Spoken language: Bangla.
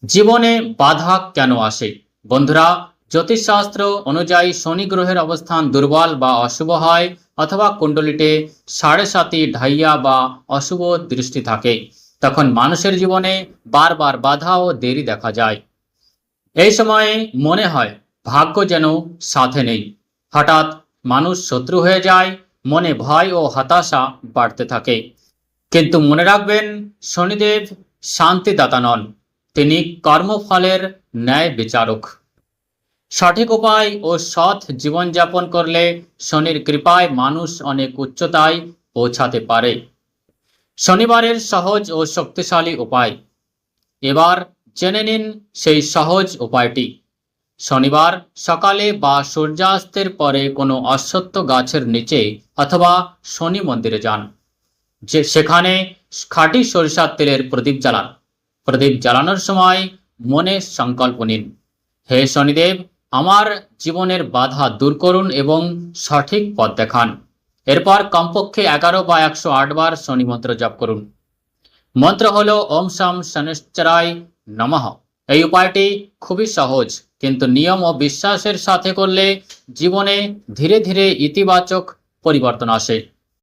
জীবনে বাধা কেন আসে? বন্ধুরা, জ্যোতিষশাস্ত্র অনুযায়ী শনি গ্রহের অবস্থান দুর্বল বা অশুভ হয়, অথবা কুণ্ডলিতে 7.5 ঢাইয়া বা অশুভ দৃষ্টি থাকে, তখন মানুষের জীবনে বারবার বাধা ও দেরি দেখা যায়। এই সময়ে মনে হয় ভাগ্য যেন সাথে নেই। হঠাৎ মানুষ শত্রু হয়ে যায়, মনে ভয় ও হতাশা বাড়তে থাকে। কিন্তু মনে রাখবেন, শনিদেব শান্তিদাতা নন, তিনি কর্মফলের ন্যায় বিচারক। সঠিক উপায় ও সৎ জীবনযাপন করলে শনির কৃপায় মানুষ অনেক উচ্চতায় পৌঁছাতে পারে। শনিবারের সহজ ও শক্তিশালী উপায়। এবার জেনে নিন সেই সহজ উপায়টি। শনিবার সকালে বা সূর্যাস্তের পরে কোনো অশ্বত্থ গাছের নিচে অথবা শনি মন্দিরে যান, সেখানে খাঁটি সরিষার তেলের প্রদীপ জ্বালান। প্রদীপ জ্বালানোর সময় মনে সংকল্প নিন, হে শনিদেব, আমার জীবনের বাধা দূর করুন এবং সঠিক পথ দেখান। এরপর কমপক্ষে 11 বা 108 বার শনি মন্ত্র জপ করুন। মন্ত্র হলো ওম শম শনিশ্চরায় নমঃ। এই উপায়টি খুবই সহজ, কিন্তু নিয়ম ও বিশ্বাসের সাথে করলে জীবনে ধীরে ধীরে ইতিবাচক পরিবর্তন আসে।